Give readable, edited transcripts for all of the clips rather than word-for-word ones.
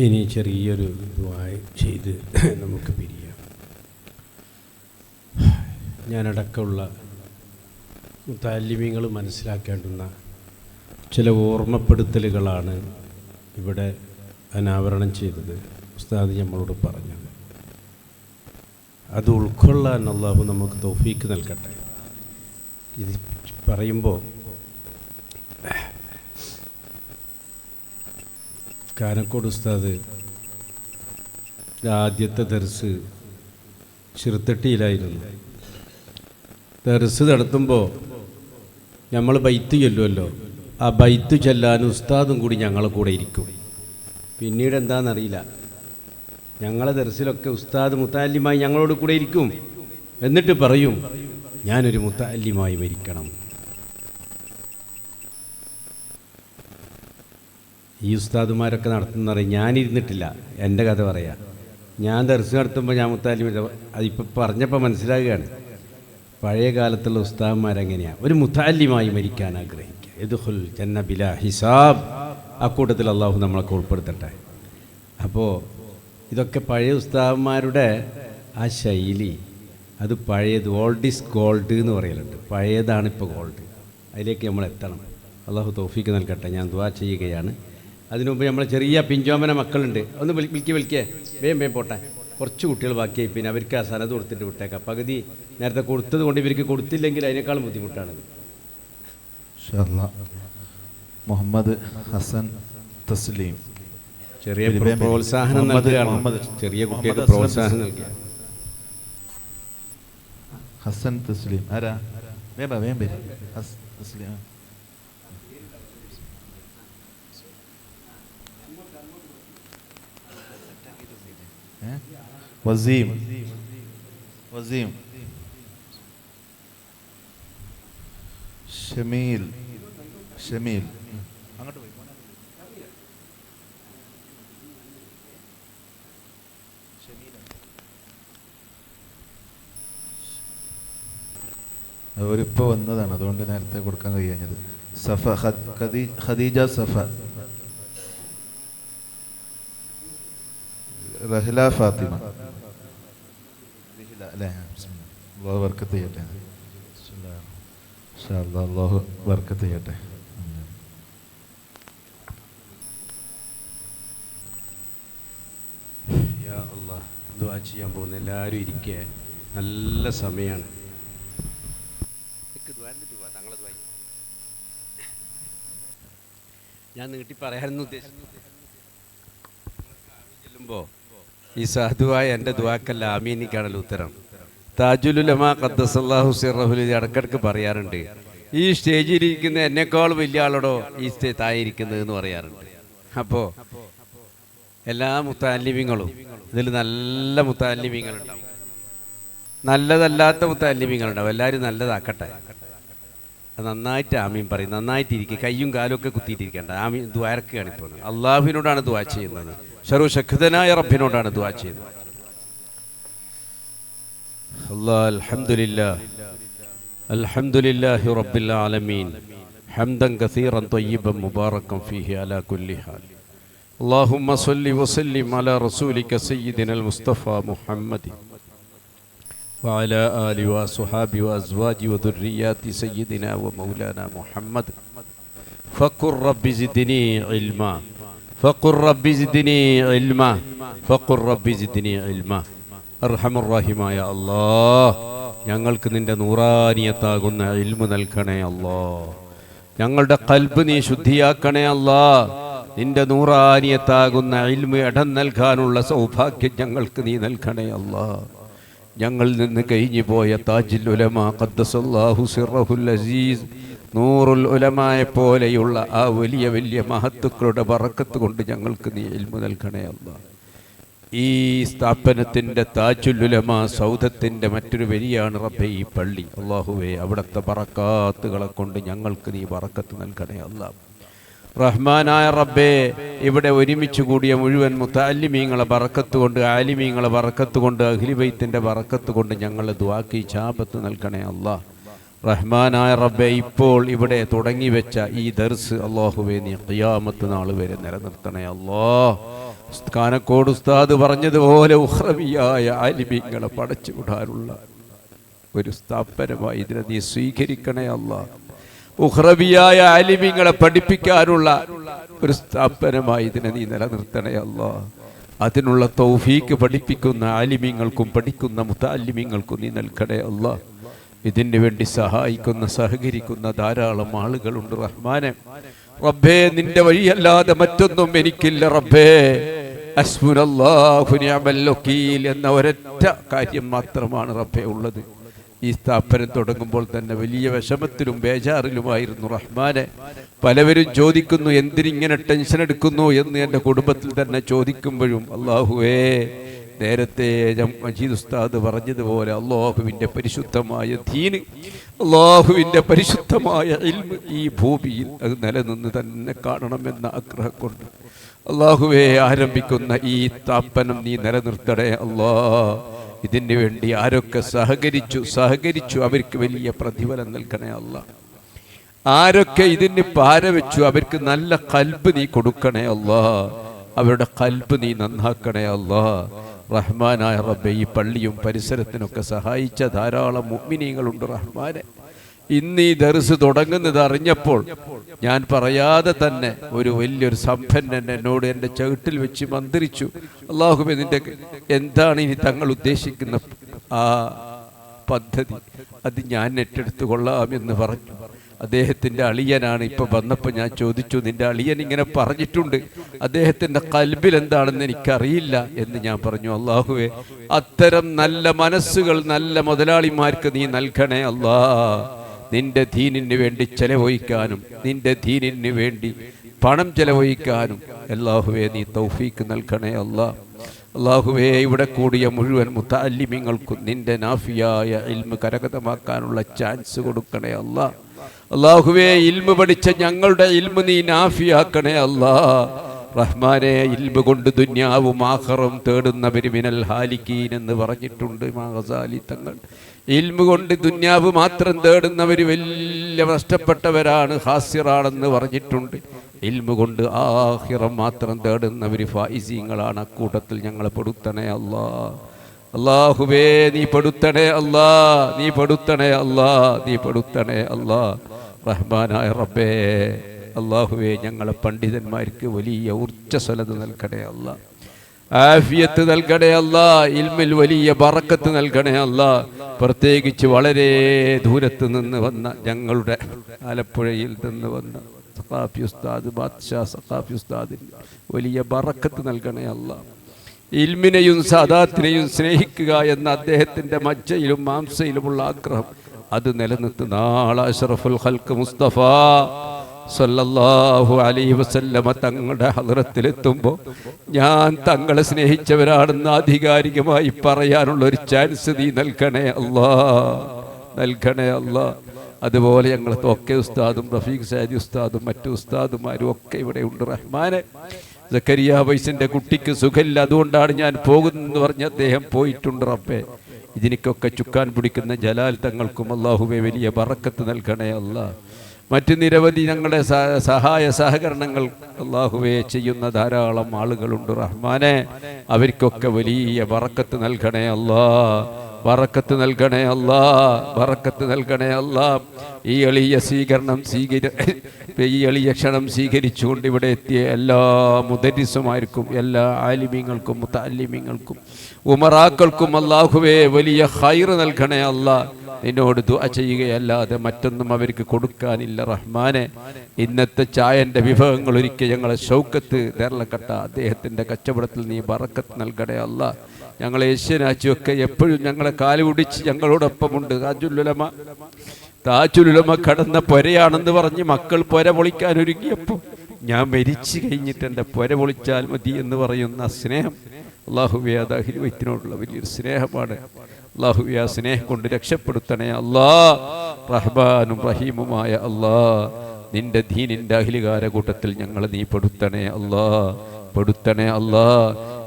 ഇനി ചെറിയൊരു ദുആ ചെയ്ത് നമുക്ക് പിരിയാം. ഞാനടക്കമുള്ള മുതഅല്ലിമീങ്ങൾ മനസ്സിലാക്കേണ്ടുന്ന ചില ഓർമ്മപ്പെടുത്തലുകളാണ് ഇവിടെ അനാവരണം ചെയ്തത്. ഉസ്താദ് നമ്മളോട് പറഞ്ഞത് അത് ഉൾക്കൊള്ളാൻ അല്ലാഹു നമുക്ക് തൗഫീക്ക് നൽകട്ടെ. ഇത് പറയുമ്പോൾ കാനക്കോട് ഉസ്താദ് ആദ്യത്തെ ദർസ് ചെറുത്തട്ടിയിലായിരുന്നു. ദർസ് നടത്തുമ്പോൾ നമ്മൾ ബൈത്ത് ചൊല്ലുമല്ലോ, ആ ബൈത്ത് ചൊല്ലാൻ ഉസ്താദും കൂടി ഞങ്ങളെ കൂടെ ഇരിക്കും. പിന്നീട് എന്താണെന്നറിയില്ല, ഞങ്ങളെ ദർസിലൊക്കെ ഉസ്താദ് മുതഅല്ലിമായി ഞങ്ങളോട് കൂടെ ഇരിക്കും. എന്നിട്ട് പറയും, ഞാനൊരു മുതഅല്ലിമായി മരിക്കണം. ഈ ഉസ്താദുമാരൊക്കെ നടത്തുന്നറിയാം. ഞാനിരുന്നിട്ടില്ല, എൻ്റെ കഥ പറയാം. ഞാൻ ദർസ് നടത്തുമ്പോൾ ഞാൻ മുതഅല്ലിം, അതിപ്പോൾ പറഞ്ഞപ്പോൾ മനസ്സിലാകുകയാണ്. പഴയ കാലത്തുള്ള ഉസ്താദന്മാരെങ്ങനെയാണ് ഒരു മുതഅല്ലിമായി മരിക്കാൻ ആഗ്രഹിക്കുക. യദ്ഖുൽ ജന്ന ബിലാ ഹിസാബ്. ആ കൂട്ടത്തിൽ അള്ളാഹു നമ്മളൊക്കെ ഉൾപ്പെടുത്തട്ടെ. അപ്പോൾ ഇതൊക്കെ പഴയ ഉസ്താദന്മാരുടെ ആ ശൈലി, അത് പഴയത്. ഓൾഡ് ഈസ് ഗോൾഡ് എന്ന് പറയലുണ്ട്. പഴയതാണ് ഇപ്പോൾ ഗോൾഡ്. അതിലേക്ക് നമ്മൾ എത്തണം. അള്ളാഹു തൗഫീക്ക് നൽകട്ടെ. ഞാൻ ദുആ ചെയ്യുകയാണ്. അതിനുമുമ്പ് നമ്മളെ ചെറിയ പിഞ്ചോമന മക്കളുണ്ട്, ഒന്ന് വിളിക്കേ വേം പോട്ടെ. കുറച്ച് കുട്ടികൾ ബാക്കിയായി, പിന്നെ അവർക്ക് ആ സനത് കൊടുത്തിട്ട് വിട്ടേക്കാം. പകുതി നേരത്തെ കൊടുത്തത് കൊണ്ട് ഇവർക്ക് കൊടുത്തില്ലെങ്കിൽ അതിനേക്കാളും ബുദ്ധിമുട്ടാണത്. മുഹമ്മദ് ഹസൻ തസ്ലീം ചെറിയ പ്രോത്സാഹനം നൽകുകയാണ്. ചെറിയ കുട്ടികൾക്ക് പ്രോത്സാഹനം നൽകുക. ഹസൻ തസ്ലീം ആരാ? തസ്ലീം വസീം ഷമീൽ അങ്ങോട്ട് പോയി. അവരിപ്പോൾ വന്നതാണ്, അതുകൊണ്ട് നേരത്തെ കൊടുക്കാൻ കഴിയാഞ്ഞത്. സഫ ഖദീജ സഫ, റഹ്ല ഫാത്തിമ അല്ലേ? അള്ളാഹു ബർക്കത്ത് ചെയ്യട്ടെ. അള്ളാഹു ബർക്കത്ത് ചെയ്യട്ടെ. യാ അല്ലാഹ്, ദുആ ചെയ്യാൻ പോകുന്ന എല്ലാവരും ഇരിക്കുക. നല്ല സമയമാണ്. ഞാൻ നീട്ടി പറയാനൊന്നും ഉദ്ദേശിക്കുമ്പോൾ ഈ സാധുവായ എൻ്റെ ദുആക്കല്ല ആമീനിക്കാണല്ലോ ഉത്തരം. താജുൽ ഉലമാ ഖദ്ദസല്ലാഹു സിർറഹു ഇടക്കിടക്ക് പറയാറുണ്ട്, ഈ സ്റ്റേജിൽ ഇരിക്കുന്ന എന്നെക്കാൾ വലിയ ആളോടോ ഈ തായിരിക്കുന്നത് എന്ന് പറയാറുണ്ട്. അപ്പോൾ എല്ലാ മുതഅല്ലിമീങ്ങളും ഇതിൽ നല്ല മുതഅല്ലിമീങ്ങളുണ്ടാവും, നല്ലതല്ലാത്ത മുതഅല്ലിമീങ്ങളുണ്ടാവും. എല്ലാവരും നല്ലതാക്കട്ടെ. നന്നായിട്ട് ആമീൻ പറയും, നന്നായിട്ടിരിക്കുക. കയ്യും കാലും ഒക്കെ കുത്തിയിട്ടിരിക്കേണ്ട. ആമീൻ ദ്വാരക്കുകയാണ്. ഇപ്പോൾ അള്ളാഹുവിനോടാണ് ദുആ ചെയ്യുന്നത്. സർവശക്തനായ റബ്ബിനോടാണ് ദുആ ചെയ്യുന്നത്. അല്ലാഹ് അൽഹംദുലില്ലാഹി റബ്ബിൽ ആലമീൻ ഹംദൻ കസീറൻ ത്വയ്യിബൻ മുബാറകൻ ഫീഹി അലാ കുല്ലി ഹാൽ. അല്ലാഹുമ്മ സ്വല്ലി വസല്ലിം അലാ റസൂലിക സയ്യിദിനൽ മുസ്തഫ മുഹമ്മദ് وعلى آله وصحابه وأزواجه وذريات سيدنا ومولانا محمد. فقل رب زدني علما فقل رب زدني علما فقل رب زدني علما. അർഹമർ റഹീമായ അല്ലാഹ്, ഞങ്ങൾക്ക് നിന്റെ നൂറാനിയത്താകുന്ന ഇൽമു നൽകണേ അല്ലാഹ്. ഞങ്ങളുടെ ഖൽബ് നീ ശുദ്ധിയാക്കണേ അല്ലാഹ്. നിന്റെ നൂറാനിയത്താകുന്ന ഇൽമു ഇടം നൽകാനുള്ള സൗഭാഗ്യം ഞങ്ങൾക്ക് നീ നൽകണേ അല്ലാഹ്. ഞങ്ങളിൽ നിന്ന് കഴിഞ്ഞു പോയ താജുൽ ഉലമാ ഖദ്ദസല്ലാഹു സിർറഹുൽ അസീസ് നൂറുൽ ഉലമായെ പോലെയുള്ള ആ വലിയ വലിയ മഹത്തുക്കളുടെ ബറക്കത്ത് കൊണ്ട് ഞങ്ങൾക്ക് നീ ഇൽമു നൽകണേ അല്ലാഹ്. ഈ സ്ഥാപനത്തിൻ്റെ താജുൽ ഉലമാ സൗധത്തിൻ്റെ മറ്റൊരു വരിയാണ് റബ്ബേ ഈ പള്ളി. അല്ലാഹുവേ, അവിടുത്തെ ബറക്കാത്തുകളെ കൊണ്ട് ഞങ്ങൾക്ക് നീ ബറക്കത്ത് നൽകണേ അല്ലാഹ്. റഹ്മാനായ റബ്ബേ, ഇവിടെ ഒരുമിച്ച് കൂടിയ മുഴുവൻ മുതഅല്ലിമീങ്ങളെ ബറക്കത്ത് കൊണ്ട്, ആലിമീങ്ങളെ ബറക്കത്ത് കൊണ്ട്, അഹ്ലി ബൈത്തിന്റെ ബറക്കത്ത് കൊണ്ട് ഞങ്ങളെ ദുആക്ക് ഇജാബത്ത് നൽകണേ അല്ലാഹ്. റഹ്മാനായ റബ്ബേ, ഇപ്പോൾ ഇവിടെ തുടങ്ങി വെച്ച ഈ ദർസ് അല്ലാഹുവേ നീ ഖിയാമത്ത് നാൾ വരെ നിലനിർത്തണേ അല്ലാഹ്. കാനക്കോട് ഉസ്താദ് പറഞ്ഞതുപോലെ ഉഖ്റവിയായ ആലിമീങ്ങളെ പടച്ചുവിടാനുള്ള ഒരു സ്ഥാപനമായി ഇതിനെ നീ സ്വീകരിക്കണേ അല്ലാഹ്. ഉഖ്റവിയായ ആലിമീങ്ങളെ പഠിപ്പിക്കാനുള്ള ഒരു സ്ഥാപനമായി ഇതിനെ നീ നിലനിർത്തണേ അല്ലാഹ്. അതിനുള്ള തൗഫീക്ക് പഠിപ്പിക്കുന്ന ആലിമീങ്ങൾക്കും പഠിക്കുന്ന മുതഅല്ലിമീങ്ങൾക്കും നീ നൽകണേ അല്ലാഹ്. ഇതിനു വേണ്ടി സഹായിക്കുന്ന സഹകരിക്കുന്ന ധാരാളം ആളുകളുണ്ട് റഹ്മാനെ. റബ്ബേ, നിന്റെ വഴിയല്ലാതെ മറ്റൊന്നും എനിക്കില്ല റബ്ബേ. ഹസ്ബുനല്ലാഹു നിഅമൽ വകീൽ എന്ന ഒരൊറ്റ കാര്യം മാത്രമാണ് റബ്ബേ ഉള്ളത്. ഈ സ്ഥാപനം തുടങ്ങുമ്പോൾ തന്നെ വലിയ വിഷമത്തിലും ബേജാറിലുമായിരുന്നു റഹ്മാനെ. പലവരും ചോദിക്കുന്നു എന്തിനിങ്ങനെ ടെൻഷൻ എടുക്കുന്നു എന്ന് എൻ്റെ കുടുംബത്തിൽ തന്നെ ചോദിക്കുമ്പോഴും അല്ലാഹുവേ, നേരത്തെ മജീദ് ഉസ്താദ് പറഞ്ഞതുപോലെ അല്ലാഹുവിൻ്റെ പരിശുദ്ധമായ ദീന്, അല്ലാഹുവിൻ്റെ പരിശുദ്ധമായ ഇൽമ് ഈ ഭൂമിയിൽ അത് നിലനിന്ന് തന്നെ കാണണമെന്ന ആഗ്രഹം കൊണ്ട് അല്ലാഹുവേ, ആരംഭിക്കുന്ന ഈ സ്ഥാപനം നീ നിലനിർത്തണേ അല്ലാഹ്. ഇതിനു വേണ്ടി ആരൊക്കെ സഹകരിച്ചു അവർക്ക് വലിയ പ്രതിഫലം നൽകണേ അല്ലാഹ്. ആരൊക്കെ ഇതിന് പാരവെച്ചു അവർക്ക് നല്ല ഖൽബ് നീ കൊടുക്കണേ അല്ലാഹ്. അവരുടെ ഖൽബ് നീ നന്നാക്കണേ അല്ലാഹ്. റഹ്മാനായ റബ്ബേ, ഈ പള്ളിയും പരിസരത്തിനൊക്കെ സഹായിച്ച ധാരാളം മുഅ്മിനീങ്ങളുണ്ട് റഹ്മാനെ. ഇന്ന് ഈ ദർസ് തുടങ്ങുന്നത് അറിഞ്ഞപ്പോൾ ഞാൻ പറയാതെ തന്നെ ഒരു വലിയൊരു സമ്പന്നൻ എന്നോട് എൻ്റെ ചവിട്ടിൽ വെച്ച് മന്ത്രിച്ചു, അല്ലാഹുവേ, നിന്റെ എന്താണ് ഇനി തങ്ങൾ ഉദ്ദേശിക്കുന്ന ആ പദ്ധതി, അത് ഞാൻ ഏറ്റെടുത്തു കൊള്ളാമെന്ന് പറഞ്ഞു. അദ്ദേഹത്തിൻ്റെ അളിയനാണ്. ഇപ്പം വന്നപ്പോൾ ഞാൻ ചോദിച്ചു, നിന്റെ അളിയൻ ഇങ്ങനെ പറഞ്ഞിട്ടുണ്ട്, അദ്ദേഹത്തിൻ്റെ ഖൽബിൽ എന്താണെന്ന് എനിക്കറിയില്ല എന്ന് ഞാൻ പറഞ്ഞു. അല്ലാഹുവേ, അത്തരം നല്ല മനസ്സുകൾ നല്ല മുതലാളിമാർക്ക് നീ നൽകണേ അല്ലാ. നിന്റെ ദീനിന് വേണ്ടി ചെലവഴിക്കാനും നിന്റെ ദീനിന് വേണ്ടി പണം ചെലവഴിക്കാനും അല്ലാഹുവേ നീ തൗഫീക്ക് നൽകണേ അല്ലാ. അല്ലാഹുവേ, ഇവിടെ കൂടിയ മുഴുവൻ മുതഅല്ലിമീങ്ങൾക്കും നിന്റെ നാഫിയായ ഇൽമ് കരഗതമാക്കാനുള്ള ചാൻസ് കൊടുക്കണേ അല്ലാ. അല്ലാഹുവേ, ഇൽമ് പഠിച്ച ഞങ്ങളുടെ ഇൽമ് നീ നാഫിയാക്കണേ അല്ലാ. റഹ്മാനെ, ഇൽമ് കൊണ്ട് ദുനിയാവും ആഖിറവും തേടുന്നവർ മിനൽ ഹാലിക്കീൻ എന്ന് പറഞ്ഞിട്ടുണ്ട് ഇമാം ഗസാലി തങ്ങൾ. ഇൽമ് കൊണ്ട് ദുനിയാവ് മാത്രം തേടുന്നവർ വലിയ നഷ്ടപ്പെട്ടവരാണ്, ഹാസിറാണെന്ന് പറഞ്ഞിട്ടുണ്ട്. ഇൽമ് കൊണ്ട് ആഖിറം മാത്രം തേടുന്നവർ ഫായിസീങ്ങളാണ്. അക്കൂട്ടത്തിൽ ഞങ്ങളെ പെടുത്തണേ അല്ലാ. അല്ലാഹുവേ, നീ പെടുത്തണേ അല്ലാ, നീ പെടുത്തണേ അല്ലാ, നീ പെടുത്തണേ അല്ലാ. റഹ്മാനായ റബ്ബേ, അല്ലാഹുവേ, ഞങ്ങളെ പണ്ഡിതന്മാർക്ക് വലിയ ഊർജ്ജസ്വലത നൽകണേ അല്ലാ, ആഫിയത്ത് നൽകണേ അല്ലാ, ഇൽമിൽ വലിയ ബറക്കത്ത് നൽകണേ അല്ലാ. പ്രത്യേകിച്ച് വളരെ ദൂരത്ത് നിന്ന് വന്ന ഞങ്ങളുടെ ആലപ്പുഴയിൽ നിന്ന് വന്ന സഖാഫി ഉസ്താദ്, ബാദ്ഷാ സഖാഫി ഉസ്താദിന് വലിയ ബറക്കത്ത് നൽകണേ അല്ലാ. ഇൽമിനെയും സാദാത്തിനെയും സ്നേഹിക്കുക എന്ന അദ്ദേഹത്തിൻ്റെ മജ്ജയിലും മാംസയിലുമുള്ള ആഗ്രഹം അത് നിലനിർത്തുന്ന ആള് അഷ്റഫുൽ ഖൽഖ് മുസ്തഫ സല്ലല്ലാഹു അലൈഹി വസല്ലമ തങ്ങളുടെ ഹദ്റത്തിലെത്തുമ്പോൾ ഞാൻ തങ്ങളെ സ്നേഹിച്ചവരാണെന്ന് ആധികാരികമായി പറയാനുള്ള ഒരു ചാൻസ് നീ നൽകണേ അല്ലാ, നൽകണേ അല്ലാ. അതുപോലെ ഞങ്ങൾ തോക്കെ ഉസ്താദും റഫീഖ് സാദി ഉസ്താദും മറ്റു ഉസ്താദുമാരും ഒക്കെ ഇവിടെ ഉണ്ട് റഹ്മാനെ. സക്കരിയ വൈസിൻ്റെ കുട്ടിക്ക് സുഖമില്ല, അതുകൊണ്ടാണ് ഞാൻ പോകുന്നതെന്ന് പറഞ്ഞ് അദ്ദേഹം പോയിട്ടുണ്ട് റബ്ബേ. ഇതിനൊക്കെ ചുക്കാൻ പിടിക്കുന്ന ജലാൽ തങ്ങൾക്കും അല്ലാഹുവേ വലിയ ബറക്കത്ത് നൽകണേ അല്ലാ. മറ്റ് നിരവധി ഞങ്ങളുടെ സഹായ സഹകരണങ്ങൾ അല്ലാഹുവേ ചെയ്യുന്ന ധാരാളം ആളുകളുണ്ട് റഹ്മാനെ. അവർക്കൊക്കെ വലിയ ബറക്കത്ത് നൽകണേ അല്ലാ, ബറക്കത്ത് നൽകണേ അല്ലാ, ബറക്കത്ത് നൽകണേ അല്ലാ. ഈ എളിയ ക്ഷണം സ്വീകരിച്ചുകൊണ്ട് ഇവിടെ എത്തിയ എല്ലാ മുദരിസുമാർക്കും എല്ലാ ആലിമീങ്ങൾക്കും മുതഅല്ലിമീങ്ങൾക്കും ഉമറാക്കൾക്കും അല്ലാഹുവേ വലിയ ഖൈറ് നൽകണേ അല്ലാ. നിന്നോട് ദുആ ചെയ്യുകയല്ലാതെ മറ്റൊന്നും അവർക്ക് കൊടുക്കാനില്ല റഹ്മാനെ. ഇന്നത്തെ ചായൻ്റെ വിഭവങ്ങൾ ഒരുക്കിയ ഞങ്ങളെ ഷൗക്കത്ത് ദേർലക്കട്ട അദ്ദേഹത്തിൻ്റെ കച്ചവടത്തിൽ നീ ബറക്കത്ത് നൽകണേ അല്ലാ. ഞങ്ങളെ ഏഷ്യനാച്ചിയൊക്കെ എപ്പോഴും ഞങ്ങളെ കാലുപിടിച്ച് ഞങ്ങളോടൊപ്പമുണ്ട്. താജുലുലമ കടന്ന പൊരയാണെന്ന് പറഞ്ഞ് മക്കൾ പൊര പൊളിക്കാൻ ഒരുങ്ങിയപ്പോൾ ഞാൻ മരിച്ചു കഴിഞ്ഞിട്ട് എൻ്റെ പൊര പൊളിച്ചാൽ മതി എന്ന് പറയുന്ന സ്നേഹം അല്ലാഹുവേ, അത് അഹ്ലു ബൈത്തിനോടുള്ള വലിയൊരു സ്നേഹമാണ്. അല്ലാഹുവേ, ആ സ്നേഹം കൊണ്ട് രക്ഷപ്പെടുത്തണേ അല്ലാ. റഹ്മാനും റഹീമുമായ അല്ലാ, നിന്റെ ദീനിൻ്റെ അഹ്ലുകാര കൂട്ടത്തിൽ ഞങ്ങളെ നീ പെടുത്തണേ അല്ലാ, പെടുത്തണേ അല്ലാ.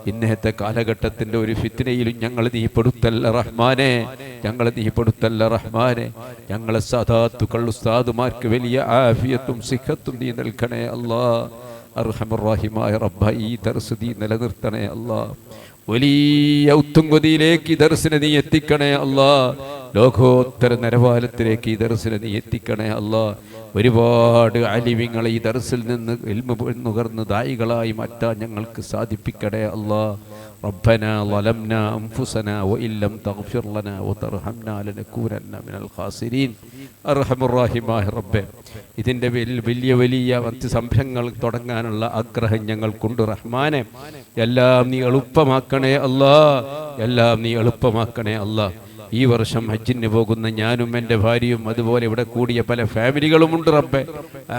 ഇന്നത്തെ കാലഘട്ടത്തിൻ്റെ ഒരു ഫിത്നയിലും ഞങ്ങൾ നീ പെടുത്തല്ല റഹ്മാനെ, ഞങ്ങൾ നീ പെടുത്തല്ല റഹ്മാനെ. ഞങ്ങളെ സാദാത്തുക്കൾ ഉസ്താദുമാർക്ക് വലിയ ആഫിയത്തും സിഹത്തും നീ നൽകണേ അല്ലാ. അർഹമർ റഹീമായ റബ്ബ ഈ ദർസ് നീ നിലനിർത്തണേ അല്ലാ. വലിയ ഉത്തുംഗതിയിലേക്ക് ഈ ദർസിനെ നീ എത്തിക്കണേ അല്ലാ. ലോകോത്തര നിലവാരത്തിലേക്ക് ഈ ദർസിനെ നീ എത്തിക്കണേ അല്ലാ. ഒരുപാട് അലിവിങ്ങളെ ഈ ദർസിൽ നിന്ന് ഇൽമു നുകർന്ന് ദായികളായി മാറ്റാൻ ഞങ്ങൾക്ക് സാധിപ്പിക്കണേ അല്ലാ. ربنا ظلمنا أنفسنا وإن لم تغفر لنا وترحمنا لنكونن من الخاسرين. അർഹമർ റഹീമായ റബ്ബേ, ഇതിൻ്റെ വലിയ വലിയ സംരംഭങ്ങൾ തുടങ്ങാനുള്ള ആഗ്രഹം ഞങ്ങൾക്കുണ്ട് റഹ്മാനെ. എല്ലാം നീ എളുപ്പമാക്കണേ അല്ലാ, എല്ലാം നീ എളുപ്പമാക്കണേ അല്ലാ. ഈ വർഷം ഹജ്ജിന് പോകുന്ന ഞാനും എൻ്റെ ഭാര്യയും അതുപോലെ ഇവിടെ കൂടിയ പല ഫാമിലികളുമുണ്ട് റബ്ബേ.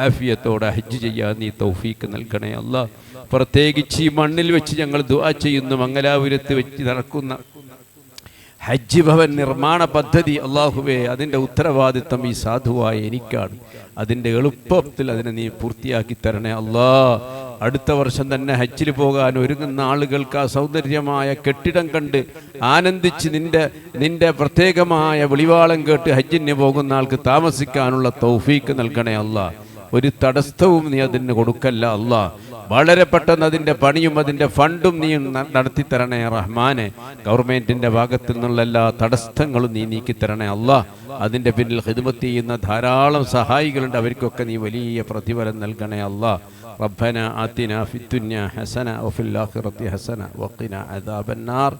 ആഫിയത്തോടെ ഹജ്ജ് ചെയ്യാൻ നീ തൗഫീക്ക് നൽകണേ അല്ലാ. പ്രത്യേകിച്ച് ഈ മണ്ണിൽ വെച്ച് ഞങ്ങൾ ദുആ ചെയ്യുന്നു. മംഗലാപുരത്ത് വെച്ച് നടക്കുന്ന ഹജ്ജ് ഭവൻ നിർമ്മാണ പദ്ധതി അല്ലാഹുവേ, അതിൻ്റെ ഉത്തരവാദിത്തം ഈ സാധുവായ എനിക്കാണ്. അതിൻ്റെ എളുപ്പത്തിൽ അതിനെ നീ പൂർത്തിയാക്കി തരണേ അല്ലാ. അടുത്ത വർഷം തന്നെ ഹജ്ജിൽ പോകാൻ ഒരുങ്ങുന്ന ആളുകൾക്ക് ആ സൗന്ദര്യമായ കെട്ടിടം കണ്ട് ആനന്ദിച്ച് നിന്റെ പ്രത്യേകമായ വിളിവാളം കേട്ട് ഹജ്ജിന് പോകുന്ന ആൾക്ക് താമസിക്കാനുള്ള തൗഫീക്ക് നൽകണേ അല്ലാ. ഒരു തടസ്സവും നീ അതിന് കൊടുക്കല്ല അല്ലാ. വളരെ പെട്ടെന്ന് അതിൻ്റെ പണിയും അതിൻ്റെ ഫണ്ടും നീ നടത്തി തരണേ റഹ്മാനെ. ഗവൺമെൻറ്റിൻ്റെ ഭാഗത്തു നിന്നുള്ള എല്ലാ തടസ്സങ്ങളും നീ നീക്കിത്തരണേ അല്ലാ. അതിൻ്റെ പിന്നിൽ ഖിദ്മത്ത് ചെയ്യുന്ന ധാരാളം സഹായികളുണ്ട്, അവർക്കൊക്കെ നീ വലിയ പ്രതിഫലം നൽകണേ അല്ലാ. റബ്ബന ആതിനാ ഫിദ്ദുനിയ ഹസന വഫിൽ ആഖിറതി ഹസന വഖിനാ അദാബന്നാർ.